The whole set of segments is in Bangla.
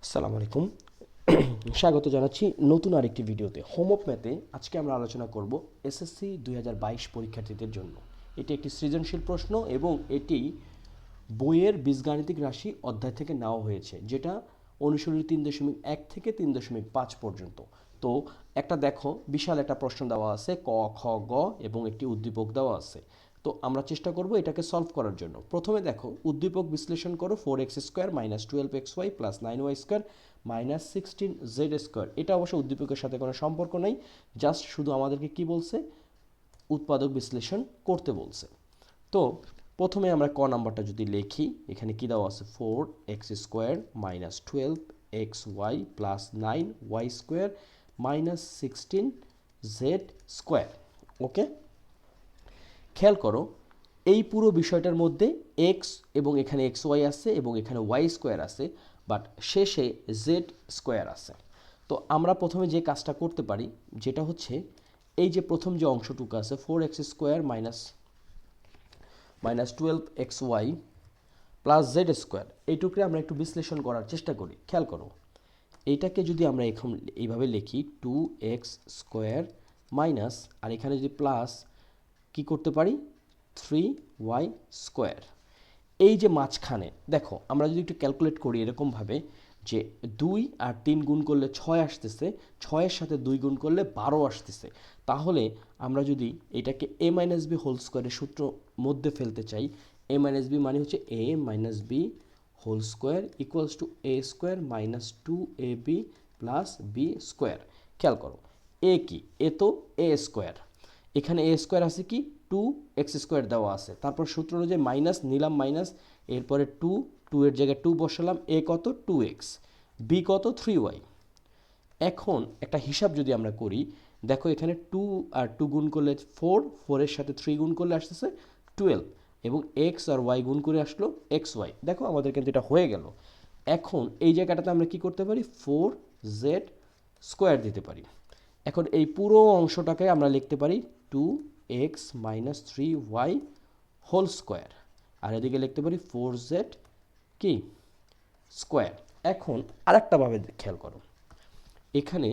আসসালামু আলাইকুম। স্বাগত জানাচ্ছি নতুন আরেকটি ভিডিওতে। হোমওয়ার্ক ম্যাথে আজকে আমরা আলোচনা করব এসএসসি 2022 পরীক্ষার্থীদের জন্য। এটি একটি সৃজনশীল প্রশ্ন এবং এটি বইয়ের বীজগাণিতিক রাশি অধ্যায় থেকে নেওয়া হয়েছে, যেটা অনুশীলনী 3.1 থেকে 3.5 পর্যন্ত। তো একটা দেখো, বিশাল একটা প্রশ্ন দেওয়া আছে, ক খ গ এবং একটি উদ্দীপক দেওয়া আছে। তো আমরা চেষ্টা করব এটাকে সলভ করার জন্য। প্রথমে দেখো, উদ্দীপক বিশ্লেষণ করো 4x² - 12xy + 9y² - 16z²। এটা অবশ্য উদ্দীপকের সাথে কোনো সম্পর্ক নেই, জাস্ট শুধু আমাদেরকে কি বলছে, উৎপাদক বিশ্লেষণ করতে বলছে। তো প্রথমে আমরা ক নাম্বারটা যদি লিখি, এখানে কি দেওয়া আছে, 4x² - 12xy + 9y² - 16z²। ওকে, খেয়াল করো, এই পুরো বিষয়টার মধ্যে এক্স এবং এখানে এক্স ওয়াই আছে এবং এখানে ওয়াই স্কোয়ার আছে, বাট শেষে জেড স্কোয়ার আছে। তো আমরা প্রথমে যে কাজটা করতে পারি, যেটা হচ্ছে এই যে প্রথম যে অংশটুকু আছে 4x² - 12xy + z², এইটুকুরে আমরা একটু বিশ্লেষণ করার চেষ্টা করি। খেয়াল করো, এইটাকে যদি আমরা এখন এইভাবে লিখি 2x² মাইনাস, আর এখানে যদি প্লাস কি করতে পারি, 3y²। এই যে মাঝখানে দেখো, আমরা যদি একটু ক্যালকুলেট করি এরকমভাবে, যে 2 আর 3 গুণ করলে 6 আসতেছে, 6-এর সাথে 2 গুণ করলে 12 আসতেছে। তাহলে আমরা যদি এটাকে a - b হোল স্কোয়ারের সূত্র মধ্যে ফেলতে চাই, a - b মানে হচ্ছে a - b whole square equals to a² - 2ab + b²। খেয়াল করো, এ কি, এ তো a², এখানে a² আছে কি 2x² দেওয়া আছে, তারপর সূত্র অনুযায়ী মাইনাস নিলাম, মাইনাস, এরপরে 2 এর জায়গায় 2 বসালাম, a কত 2x, b কত 3y। এখন একটা হিসাব যদি আমরা করি, দেখো এখানে 2 আর 2 গুণ করলে 4, 4-এর সাথে 3 গুণ করলে আসতেছে 12, এবং x আর y গুণ করে আসলো xy। দেখো আমাদের কিন্তু এটা হয়ে গেল। এখন এই জায়গাটাতে আমরা কি করতে পারি, 4z² দিতে পারি। এখন এই পুরো অংশটাকে আমরা লিখতে পারি 2x - 3y হোল স্কোয়ার, আর এদিকে লিখতে পারি 4z কি স্কোয়ার। এখন আরেকটাভাবে খেয়াল করো, এখানে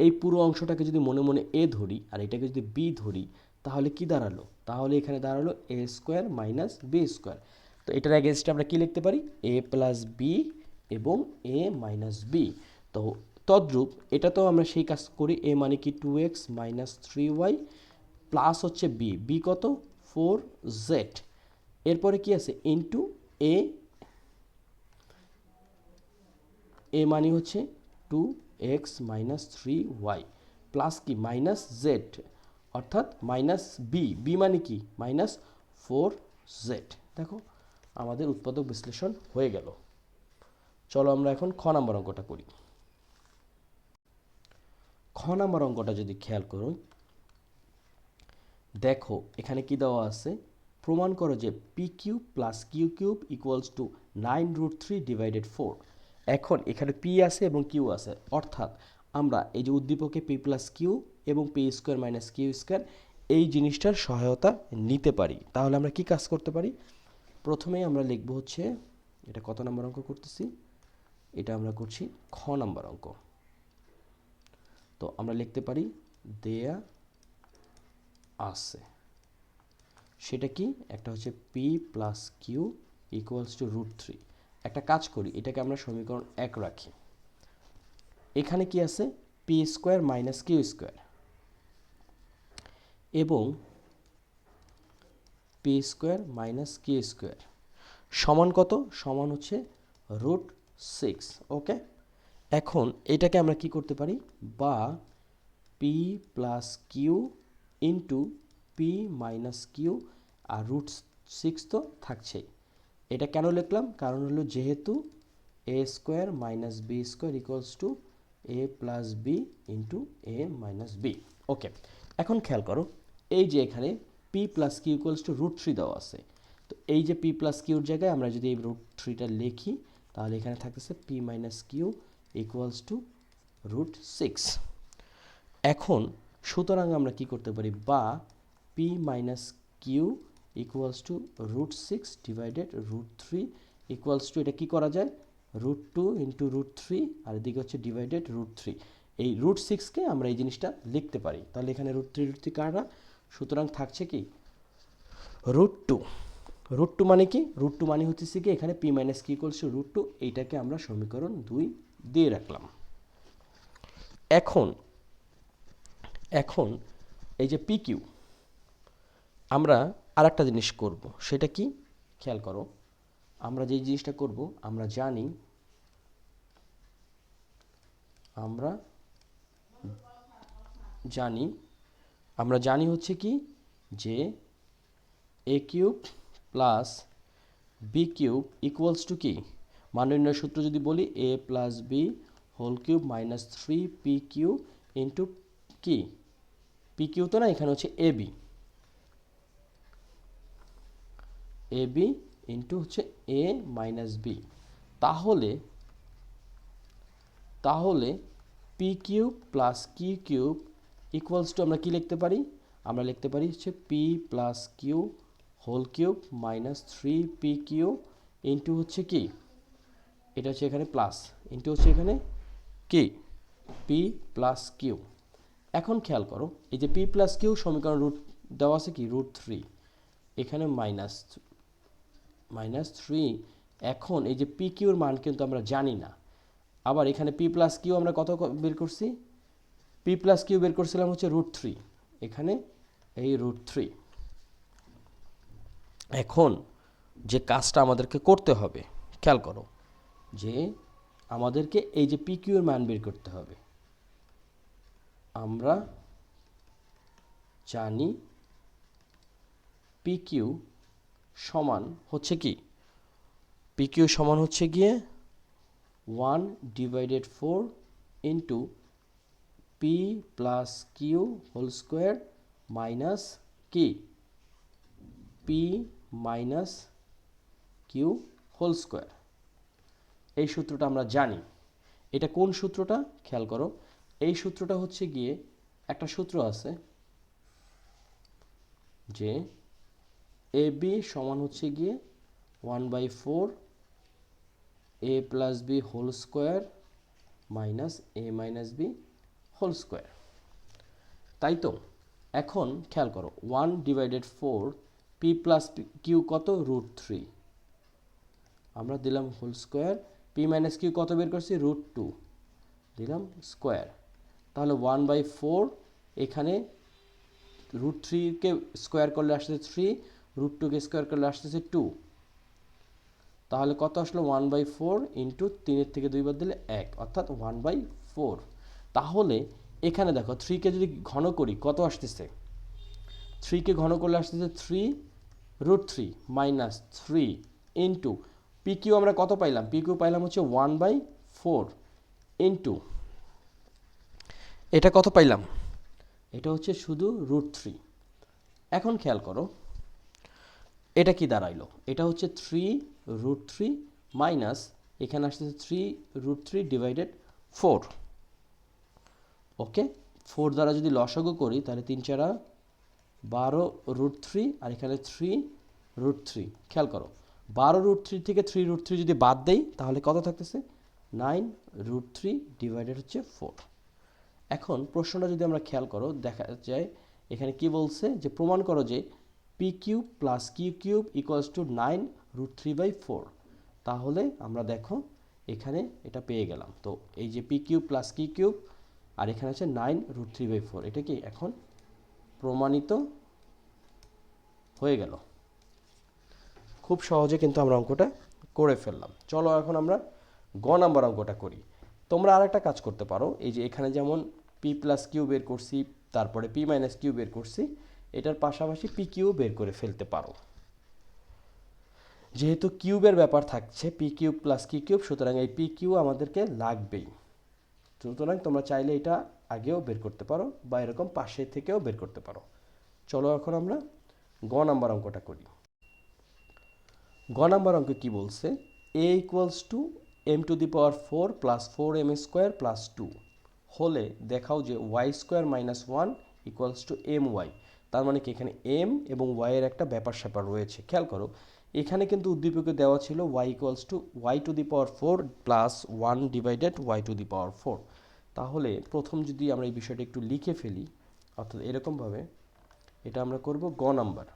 এই পুরো অংশটাকে যদি মনে মনে এ ধরি আর এটাকে যদি বি ধরি, তাহলে কি দাঁড়ালো, তাহলে এখানে দাঁড়ালো a² - b²। তো এটার এগেনস্টে আমরা কি লিখতে পারি, a + b এবং a - b। তো তদ্রূপ এটা তো আমরা সেই কাজ করি, a মানে কি 2x - 3y প্লাস হচ্ছে b, b কত 4z, এরপরে কি আছে ইনটু a, a মানে হচ্ছে 2x - 3y প্লাস কি মাইনাস z, অর্থাৎ মাইনাস b, b মানে কি -4z। দেখো আমাদের উৎপাদক বিশ্লেষণ হয়ে গেল। চলো আমরা এখন খ নাম্বার অঙ্কটা করি। খ নাম্বার অঙ্কটা যদি খেয়াল করো, দেখো এখানে কি দেওয়া আছে, প্রমাণ করো যে p³ + q³ = 9√3 / 4। এখন এখানে p আছে এবং q আছে, অর্থাৎ আমরা এই যে উদ্দীপকে p + q এবং p² - q² এই জিনিসটার সহায়তা নিতে পারি। তাহলে আমরা কি কাজ করতে পারি, প্রথমেই আমরা লিখব হচ্ছে, এটা কত নম্বর অঙ্ক করতেছি, এটা আমরা করছি খ নাম্বার অঙ্ক। তো আমরা লিখতে পারি দেয়া আছে, সেটা কি, একটা হচ্ছে p + q = √3। একটা কাজ করি, এটাকে আমরা সমীকরণ 1 রাখি। এখানে কি আছে, p² - q² এবং p² - q² সমান কত, সমান হচ্ছে √6। ওকে, এখন এটাকে আমরা কি করতে পারি, বা p + q into p - q আর √6 তো থাকছেই। এটা কেন লিখলাম, কারণ হলো যেহেতু a² - b² = a + b into a - b। ওকে, এখন খেয়াল করো, এই যে এখানে p + q = √3 দেওয়া আছে। তো এই যে p + q এর জায়গায় আমরা যদি এই √3টা লিখি, তাহলে এখানে থাকতেছে p - q = √6। এখন সুতরাং আমরা কি করতে পারি, বা p - q = √6 / √3 = এটা কি করা যায়, √2 ইন্টু √3 আর এদিকে হচ্ছে ডিভাইডেড √3। এই √6কে আমরা এই জিনিসটা লিখতে পারি, তাহলে এখানে √3 কাটা, সুতরাং থাকছে কি √2। √2 মানে কি? √2 মানে হচ্ছে কি এখানে p minus q equals to √2, এইটাকে আমরা সমীকরণ 2 দিয়ে রাখলাম। এখন এই যে pq, আমরা আর একটা জিনিস করব, সেটা কি খেয়াল করো। আমরা যে জিনিসটা করব, আমরা জানি হচ্ছে কি যে a cube plus B cube equals to কি, মান নির্ণয়ের সূত্র যদি বলি a plus B whole cube minus 3pq into কি pq তো না, এখানে হচ্ছে ab ইন্টু হচ্ছে a মাইনাস বি। তাহলে p cube plus q cube equals to আমরা কি লিখতে পারি? আমরা লিখতে পারি হচ্ছে p plus Q whole cube minus 3pq into হচ্ছে কি, এটা হচ্ছে এখানে প্লাস, ইন্টু হচ্ছে এখানে কি p প্লাস কিউ। এখন খেয়াল করো, এই যে p প্লাস কিউ সমীকরণ রুট দেওয়া আছে কি √3, এখানে মাইনাস 3। এখন এই যে পি কিউর মান কিন্তু আমরা জানি না। আবার এখানে p প্লাস কিউ আমরা কত বের করছি? p প্লাস কিউ বের করছিলাম হচ্ছে √3, এখানে এই √3। এখন যে কাজটা আমাদেরকে করতে হবে, খেয়াল করো যে আমাদেরকে এই যে পি কিউ এর মান বের করতে হবে। আমরা জানি পি কিউ সমান হচ্ছে কি, পি কিউ সমান হচ্ছে গিয়ে 1/4 into P plus Q whole square minus কি P minus Q whole square. এই সূত্রটা আমরা জানি। এটা কোন সূত্রটা খেয়াল করো, এই সূত্রটা হচ্ছে গিয়ে একটা সূত্র আছে যে এ বি সমান হচ্ছে গিয়ে 1/4 a plus B whole square minus a minus b whole square, তাই তো। এখন খেয়াল করো 1/4 p প্লাস কিউ কত √3, আমরা দিলাম whole square, p minus q কত বের করছি √2, দিলাম স্কোয়ার। তাহলে 1/4 এখানে √3কে স্কোয়ার করলে আসতেছে 3, √2কে স্কোয়ার করলে আসতেছে 2, তাহলে কত আসলো 1/4 ইন্টু 3 থেকে 2 বাদ দিলে 1, অর্থাৎ 1/4। তাহলে এখানে দেখো 3কে যদি ঘন করি কত আসতেছে, 3কে ঘন করলে আসতেছে 3 মাইনাস 3 ইন্টু পি কিউ আমরা কত পাইলাম, পি কিউ পাইলাম হচ্ছে 1/4 ইন্টু এটা কত পাইলাম, এটা হচ্ছে শুধু √3। এখন খেয়াল করো এটা কি দাঁড়াইলো, এটা হচ্ছে 3√3 মাইনাস এখানে আসতেছে 3√3 ডিভাইডেড 4। ওকে, 4 দ্বারা যদি লসাগু করি তাহলে 3 4 12√3 আর এখানে 3√3। খেয়াল করো 12√3 থেকে 3√3 যদি বাদ দেই তাহলে কত থাকতেছে 9√3 ডিভাইডেড হচ্ছে 4। এখন প্রশ্নটা যদি আমরা খেয়াল করো দেখা যায় এখানে কি বলছে যে প্রমাণ করো যে P cube plus Q cube equals to 9√3/4। তাহলে আমরা দেখো এখানে এটা পেয়ে গেলাম। তো এই যে P cube plus Q cube আর এখানে আছে 9√3/4, এটা কি এখন প্রমাণিত হয়ে গেল। খুব সহজে কিন্তু আমরা অঙ্কটা করে ফেললাম। চলো এখন আমরা গ নাম্বার অঙ্কটা করি। তোমরা আর একটা কাজ করতে পারো, এই যে এখানে যেমন পি প্লাস কিউ বের করছি, তারপরে পি মাইনাস কিউ বের করছি, এটার পাশাপাশি পি কিউ বের করে ফেলতে পারো। যেহেতু কিউবের ব্যাপার থাকছে p cube plus Q cube, সুতরাং এই পি কিউ আমাদেরকে লাগবেই। সুতরাং তোমরা চাইলে এটা আগেও বের করতে পারো বা এরকম পাশে থেকেও বের করতে পারো। চলো এখন আমরা গ নাম্বার অঙ্কটা করি। গ নাম্বার অঙ্ক কি বলছে, a equals two m⁴ plus 4m² plus 2 হলে দেখাও যে y² minus 1 equals two my। তার মানে কি এখানে m এবং y এর একটা ব্যাপার স্যাপার রয়েছে। খেয়াল করো এখানে কিন্তু উদ্দীপকে দেওয়া ছিল y equals to y to the power 4 plus 1 divided y to the power 4। তাহলে প্রথম যদি আমরা এই বিষয়টা একটু লিখে ফেলি, অর্থাৎ এরকমভাবে, এটা আমরা করব গ নাম্বার।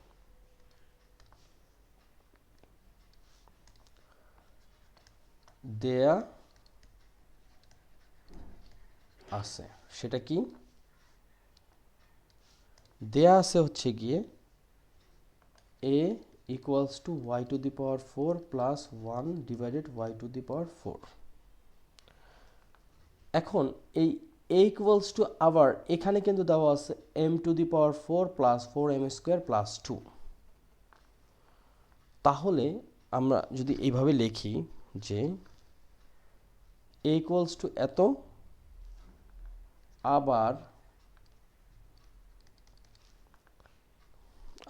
দেয়া আছে, সেটা কি? দেয়া আছে হচ্ছে গিয়ে a equals to y to the power 4 plus 1 divided y to the power 4। এখন এই a ইকুয়ালস টু, আবার এখানে কিন্তু দেওয়া আছে m to the power 4 plus 4m square plus 2। তাহলে আমরা যদি এইভাবে লিখি যে a ইকুয়ালস টু এত,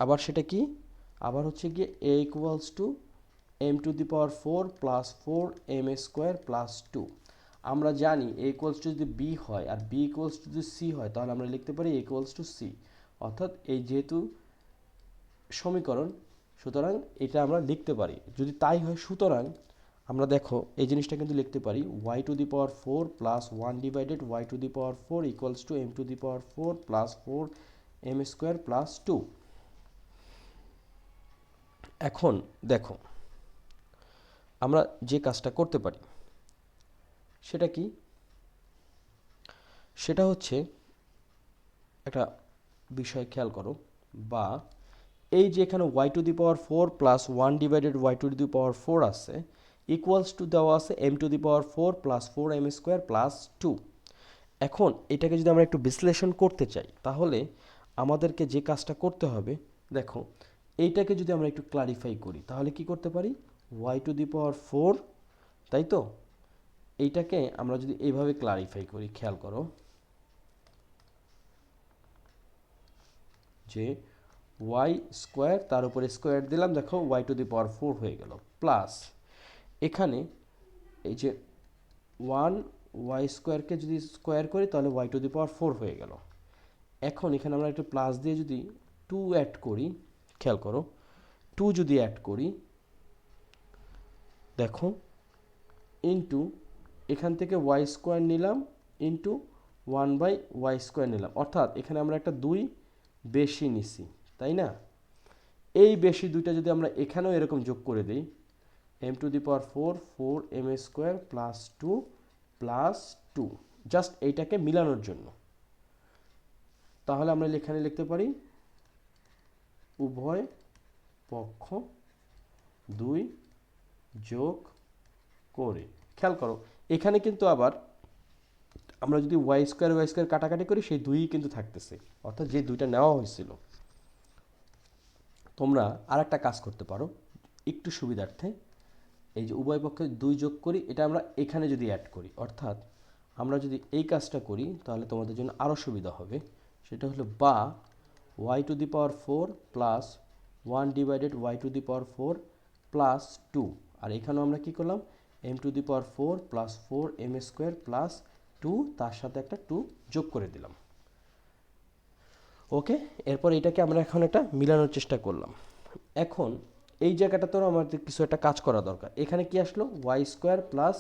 আবার সেটা কি? আবার হচ্ছে গিয়ে a equals two m to the power 4 plus 4m square plus 2। আমরা জানি a ইকুয়ালস টু যদি b হয় আর b ইকুয়ালস টু যদি c হয়, তাহলে আমরা লিখতে পারি a ইকুয়ালস টু c। অর্থাৎ এই যেহেতু সমীকরণ, সুতরাং এটা আমরা লিখতে পারি। যদি তাই হয়, সুতরাং আমরা দেখো এই জিনিসটা কিন্তু লিখতে পারি y to the power 4 plus 1 divided y to the power 4 equals to m to the power 4 plus 4m square plus 2। এখন দেখো আমরা যে কাজটা করতে পারি সেটা কি? সেটা হচ্ছে একটা বিষয় খেয়াল করো, বা এই যে এখানে y to the power 4 plus 1 divided y to the power 4 আছে, ইকুয়ালস টু দেওয়া আছে m to the power 4 plus 4m square plus 2। এখন এটাকে যদি আমরা একটু বিশ্লেষণ করতে চাই, তাহলে আমাদেরকে যে কাজটা করতে হবে, দেখো এইটাকে যদি আমরা একটু ক্লারিফাই করি, তাহলে কি করতে পারি? y টু দি পাওয়ার 4, তাই তো? এইটাকে আমরা যদি এইভাবে ক্লারিফাই করি, খেয়াল করো যে y স্কোয়ার, তার উপরে স্কোয়ার দিলাম, দেখো y টু দি পাওয়ার 4 হয়ে গেল, প্লাস এখানে এই যে 1y স্কোয়ারকে যদি স্কোয়ার করি, তাহলে y টু দি পাওয়ার 4 হয়ে গেল। এখন এখানে আমরা একটু প্লাস দিয়ে যদি 2 অ্যাড করি, খেয়াল করো 2 যদি অ্যাড করি, দেখো ইন্টু এখান থেকে y স্কোয়ার নিলাম ইন্টু 1/y স্কোয়ার নিলাম, অর্থাৎ এখানে আমরা একটা 2 বেশি নিছি, তাই না? এই বেশি দুইটা যদি আমরা এখানেও এরকম যোগ করে দিই, m to the power 4 4m square plus 2 plus 2, just এইটাকে মিলানোর জন্য, তাহলে আমরা এখানে লিখতে পারি উভয় পক্ষ 2 যোগ করে। খেয়াল করো এখানে কিন্তু আবার আমরা যদি y স্কোয়ার কাটাকাটি করি, সেই 2ই কিন্তু থাকতেছে, অর্থাৎ যে 2টা নেওয়া হয়েছিল। তোমরা আর একটা কাজ করতে পারো একটু সুবিধার্থে, এই যে উভয় পক্ষে 2 যোগ করি, এটা আমরা এখানে যদি অ্যাড করি, অর্থাৎ আমরা যদি এই কাজটা করি, তাহলে তোমাদের জন্য আরও সুবিধা হবে। সেটা হলো বা y to the power 4 plus 1 divided y to the power 4 plus 2, আর এখানেও আমরা কি করলাম m to the power 4 plus 4m square plus 2, তার সাথে একটা 2 যোগ করে দিলাম। ওকে, এরপর এটাকে আমরা এখন একটা মিলানোর চেষ্টা করলাম। এখন এই জায়গাটাতেও আমাদের কিছু একটা কাজ করা দরকার। এখানে কি আসলো? y square plus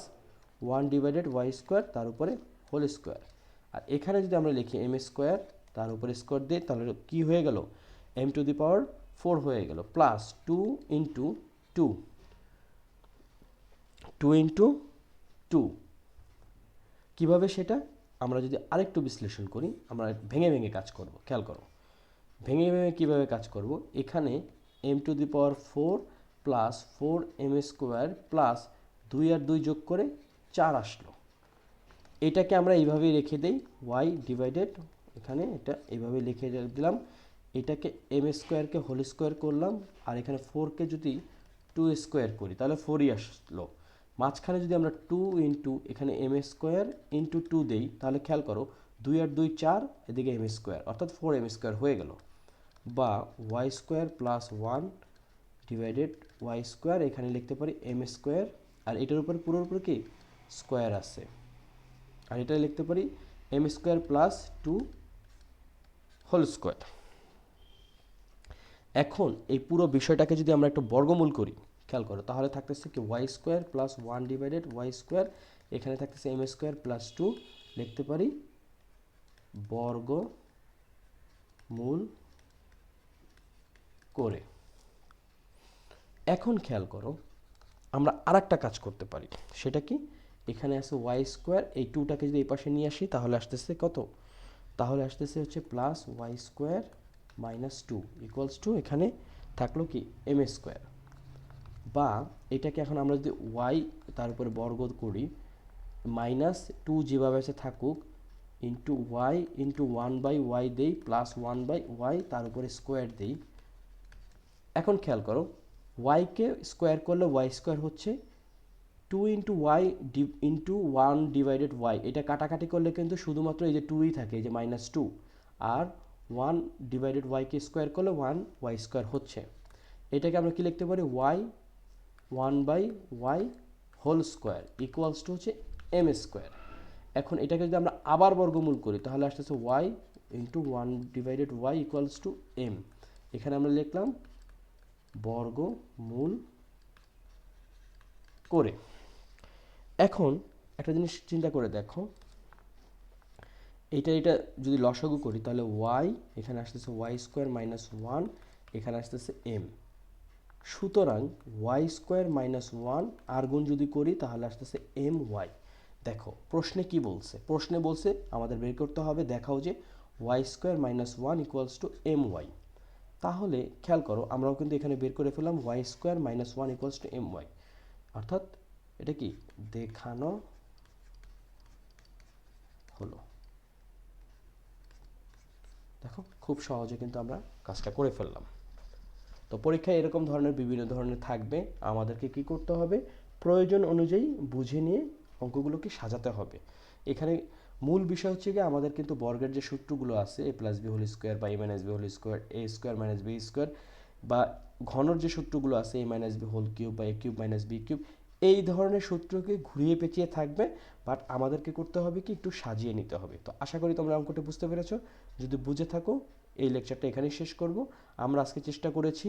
1 divided y square, তার উপরে হোল স্কোয়ার, আর এখানে যদি আমরা লিখি m স্কোয়ার, তার উপরে স্কোয়ার দিই, তাহলে কি হয়ে গেল? m টু দি পাওয়ার 4 হয়ে গেল, প্লাস 2 ইন্টু 2 ইন্টু 2। কীভাবে সেটা আমরা যদি আরেকটু বিশ্লেষণ করি, আমরা ভেঙে ভেঙে কাজ করব। খেয়াল করো ভেঙে ভেঙে কীভাবে কাজ করব। এখানে m to the power 4 plus 4m square plus 2 আর 2 যোগ করে 4 আসলো। এটাকে আমরা এইভাবেই রেখে দেই y ডিভাইডেড, এখানে এটা এইভাবে লিখে দিলাম। এটাকে m স্কোয়ারকে হোল স্কোয়ার করলাম, আর এখানে 4কে যদি 2 স্কোয়ার করি, তাহলে 4ই আসলো। মাঝখানে যদি আমরা 2 ইন্টু এখানে m স্কোয়ার ইন্টু 2 দেই, তাহলে খেয়াল করো 2 আর 2 4, এদিকে m স্কোয়ার, অর্থাৎ 4m স্কোয়ার হয়ে গেল। বা y square plus 1 divided y square, এখানে লিখতে পারি m স্কোয়ার, আর এটার উপর পুরোর উপর কি স্কোয়ার আছে, আর এটা লিখতে পারি m square plus 2 whole square. এখন এই পুরো বিষয়টাকে যদি আমরা একটু বর্গমূল করি, খেয়াল করো, তাহলে থাকতেছে কি y square plus 1 divided y square, এখানে থাকতেছে এম স্কোয়ার প্লাস 2, লিখতে পারি বর্গমূল করে। এখন খেয়াল করো, আমরা আরেকটা কাজ করতে পারি, সেটা কি, এখানে আছে ওয়াই স্কোয়ার, এই 2টাকে যদি এই পাশে নিয়ে আসি তাহলে আসতেছে কত, তাহলে আসতেছে হচ্ছে plus y square minus 2 equals to এখানে থাকলো কি এম স্কোয়ার, বা এটাকে এখন আমরা যদি ওয়াই তার উপরে বর্গ করি, মাইনাস 2 যেভাবে আছে থাকুক, ইন্টু ওয়াই ইন্টু 1/y দেই, প্লাস 1/y তার উপরে স্কোয়ার দেই। এখন খেয়াল করো, ওয়াইকে স্কোয়ার করলে ওয়াই স্কোয়ার হচ্ছে 2 into y into 1 divided y, এটা কাটাকাটি করলে কিন্তু শুধুমাত্র এই যে 2ই থাকে, এই যে -2, আর 1 ডিভাইডেড ওয়াইকে স্কোয়ার করলে 1 ওয়াই স্কোয়ার হচ্ছে। এটাকে আমরা কি লিখতে পারি, y 1/y whole square equals to হচ্ছে এম স্কোয়ার। এখন এটাকে যদি আমরা আবার বর্গমূল করি তাহলে আসতেছে y into 1 divided y equals to m, এখানে আমরা লিখলাম বর্গমূল করে। এখন একটা জিনিস চিন্তা করে দেখো, এটা যদি লসাগু করি তাহলে ওয়াই, এখানে আসতেছে ওয়াই স্কোয়ার মাইনাস 1, এখানে আসতেছে এম, সুতরাং ওয়াই স্কোয়ার মাইনাস 1 আর গুণ যদি করি তাহলে আসতেছে এম ওয়াই। দেখো প্রশ্নে কি বলছে, প্রশ্নে বলছে আমাদের বের করতে হবে, দেখাও যে y square minus 1 equals to m y. তাহলে খেয়াল করো, আমরাও কিন্তু এখানে বের করে ফেললাম y square minus 1 equals to m y, অর্থাৎ এটা কি দেখানো হলো। দেখো খুব সহজে কিন্তু আমরা কাজটা করে ফেললাম। তো পরীক্ষায় এরকম ধরনের বিভিন্ন ধরনের থাকবে, আমাদেরকে কি করতে হবে, প্রয়োজন অনুযায়ী বুঝে নিয়ে অঙ্কগুলোকে সাজাতে হবে। এখানে মূল বিষয় হচ্ছে কি, আমাদের কিন্তু বর্গের যে সূত্রগুলো আছে, এ প্লাস বি হোল স্কোয়ার বা এ মাইনাস বি হোল স্কোয়ার, এ স্কোয়ার মাইনাস বি স্কোয়ার, বা ঘনর যে সূত্রগুলো আছে এ মাইনাস বি হোল কিউব বা এ কিউব মাইনাস বি কিউব, এই ধরনের সূত্রকে ঘুরিয়ে পেঁচিয়ে থাকবে, বাট আমাদেরকে করতে হবে কি একটু সাজিয়ে নিতে হবে। তো আশা করি তোমরা অঙ্কটা বুঝতে পেরেছো। যদি বুঝে থাকো এই লেকচারটা এখানেই শেষ করব। আমরা আজকে চেষ্টা করেছি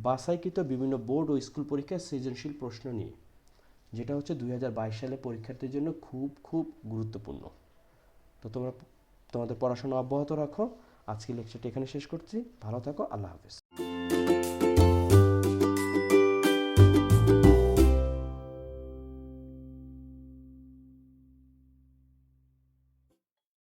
বাছাইকৃত বিভিন্ন বোর্ড ও স্কুল পরীক্ষার সৃজনশীল প্রশ্ন নিয়ে, যেটা হচ্ছে 2022 সালে পরীক্ষার্থীর জন্য খুব খুব গুরুত্বপূর্ণ। তো তোমরা তোমাদের পড়াশোনা অব্যাহত রাখো। আজকে লেকচারটা এখানে শেষ করছি। ভালো থাকো, আল্লাহ হাফেজ।